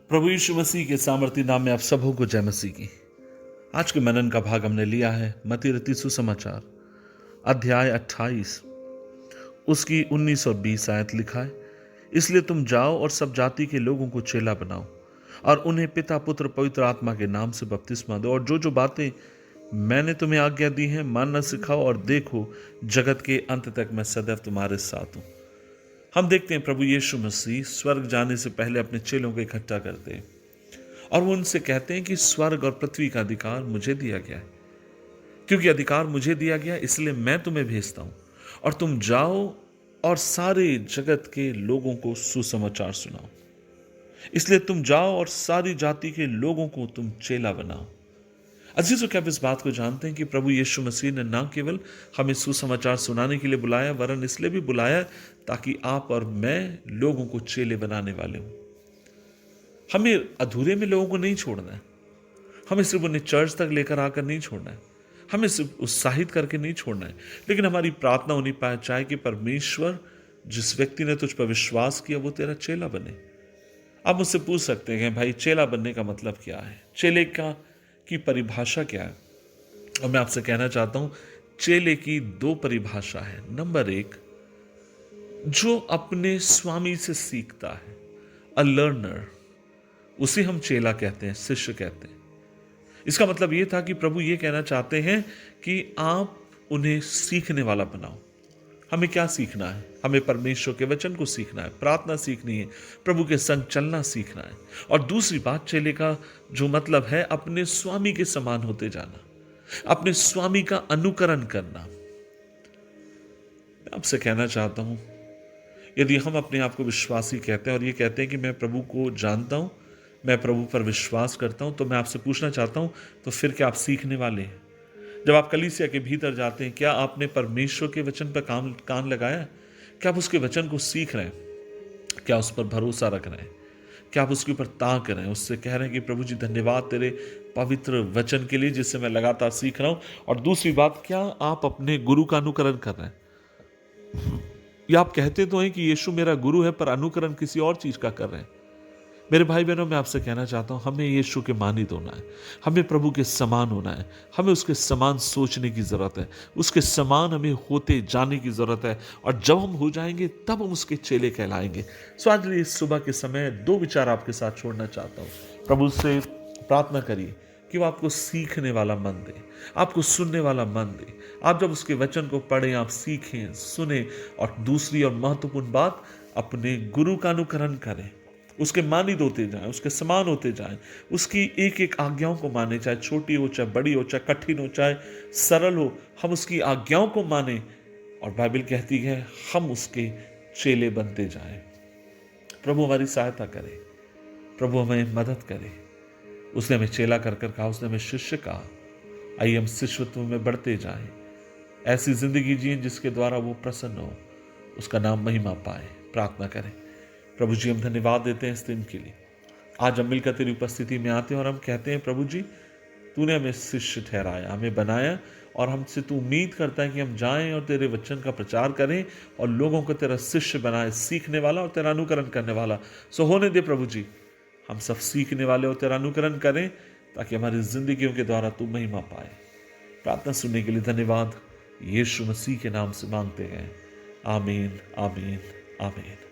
प्रभु यीशु मसीह के सामर्थी नाम में आप सबों को जय मसीह की। आज के मनन का भाग हमने लिया है मत्ती रचित सुसमाचार अध्याय 28 उसकी 19 और 20 आयत लिखा है, इसलिए तुम जाओ और सब जाति के लोगों को चेला बनाओ और उन्हें पिता पुत्र पवित्र आत्मा के नाम से बपतिस्मा दो, और जो बातें मैंने तुम्हें आज्ञा दी हैं मानना सिखाओ, और देखो जगत के अंत तक मैं सदैव तुम्हारे साथ हूं। हम देखते हैं प्रभु यीशु मसीह स्वर्ग जाने से पहले अपने चेलों को इकट्ठा करते हैं और वो उनसे कहते हैं कि स्वर्ग और पृथ्वी का अधिकार मुझे दिया गया है। क्योंकि अधिकार मुझे दिया गया इसलिए मैं तुम्हें भेजता हूं, और तुम जाओ और सारे जगत के लोगों को सुसमाचार सुनाओ। इसलिए तुम जाओ और सारी जाति के लोगों को तुम चेला बनाओ। अजीजों, क्या आप इस बात को जानते हैं कि प्रभु यीशु मसीह ने न केवल हमें सुसमाचार सुनाने के लिए बुलाया, वरन इसलिए भी बुलाया ताकि आप और मैं लोगों को चेले बनाने वाले हों। हमें अधूरे में लोगों को नहीं छोड़ना है, हमें सिर्फ उन्हें चर्च तक लेकर आकर नहीं छोड़ना है, हमें सिर्फ उत्साहित करके नहीं छोड़ना है, लेकिन हमारी प्रार्थना होनी पाए चाहे कि परमेश्वर जिस व्यक्ति ने तुझ पर विश्वास किया वो तेरा चेला बने। आप मुझसे पूछ सकते हैं भाई चेला बनने का मतलब क्या है, चेले की परिभाषा क्या है? और मैं आपसे कहना चाहता हूं चेले की दो परिभाषा है। नंबर एक, जो अपने स्वामी से सीखता है, अ लर्नर, उसे हम चेला कहते हैं, शिष्य कहते हैं। इसका मतलब यह था कि प्रभु यह कहना चाहते हैं कि आप उन्हें सीखने वाला बनाओ। हमें क्या सीखना है? हमें परमेश्वर के वचन को सीखना है, प्रार्थना सीखनी है, प्रभु के संग चलना सीखना है। और दूसरी बात, चेले का जो मतलब है अपने स्वामी के समान होते जाना, अपने स्वामी का अनुकरण करना। मैं आपसे कहना चाहता हूं, यदि हम अपने आप को विश्वासी कहते हैं और ये कहते हैं कि मैं प्रभु को जानता हूं, मैं प्रभु पर विश्वास करता हूं, तो मैं आपसे पूछना चाहता हूं तो फिर क्या आप सीखने वाले हैं? जब आप कलीसिया के भीतर जाते हैं, क्या आपने परमेश्वर के वचन पर कान लगाया? क्या आप उसके वचन को सीख रहे हैं? क्या उस पर भरोसा रख रहे हैं? क्या आप उसके ऊपर ताक रहे हैं, उससे कह रहे हैं कि प्रभु जी धन्यवाद तेरे पवित्र वचन के लिए जिससे मैं लगातार सीख रहा हूं? और दूसरी बात, क्या आप अपने गुरु का अनुकरण कर रहे हैं? या आप कहते तो हैं कि यीशु मेरा गुरु है, पर अनुकरण किसी और चीज का कर रहे हैं? मेरे भाई बहनों, मैं आपसे कहना चाहता हूं हमें यीशु के मानित होना है, हमें प्रभु के समान होना है, हमें उसके समान सोचने की जरूरत है, उसके समान हमें होते जाने की जरूरत है। और जब हम हो जाएंगे तब हम उसके चेले कहलाएंगे। सो आज इस सुबह के समय दो विचार आपके साथ छोड़ना चाहता हूं। प्रभु से प्रार्थना करिए कि वो आपको सीखने वाला मन दे, आपको सुनने वाला मन दे। आप जब उसके वचन को पढ़ें, आप सीखें, सुने, और दूसरी और महत्वपूर्ण बात, अपने गुरु का अनुकरण करें, उसके मानित होते जाएं, उसके समान होते जाएं, उसकी एक एक आज्ञाओं को माने, चाहे छोटी हो, चाहे बड़ी हो, चाहे कठिन हो, चाहे सरल हो, हम उसकी आज्ञाओं को माने। और बाइबल कहती है हम उसके चेले बनते जाएं। प्रभु हमारी सहायता करे, प्रभु हमें मदद करे। उसने हमें चेला कर कहा, उसने हमें शिष्य कहा। आइए हम शिष्यत्व में बढ़ते जाएं, ऐसी जिंदगी जिए जिसके द्वारा वो प्रसन्न हो, उसका नाम महिमा पाए। प्रार्थना करें। प्रभु जी, हम धन्यवाद देते हैं इस दिन के लिए। आज हम मिलकर तेरी उपस्थिति में आते हैं और हम कहते हैं प्रभु जी, तूने हमें शिष्य ठहराया, हमें बनाया, और हमसे तू उम्मीद करता है कि हम जाएं और तेरे वचन का प्रचार करें और लोगों को तेरा शिष्य बनाए, सीखने वाला और तेरा अनुकरण करने वाला। सो होने दे प्रभु जी, हम सब सीखने वाले और तेरा अनुकरण करें, ताकि हमारी जिंदगियों के द्वारा तू महिमा पाए। प्रार्थना सुनने के लिए धन्यवाद। यीशु मसीह के नाम से मांगते हैं, आमीन, आमीन, आमीन।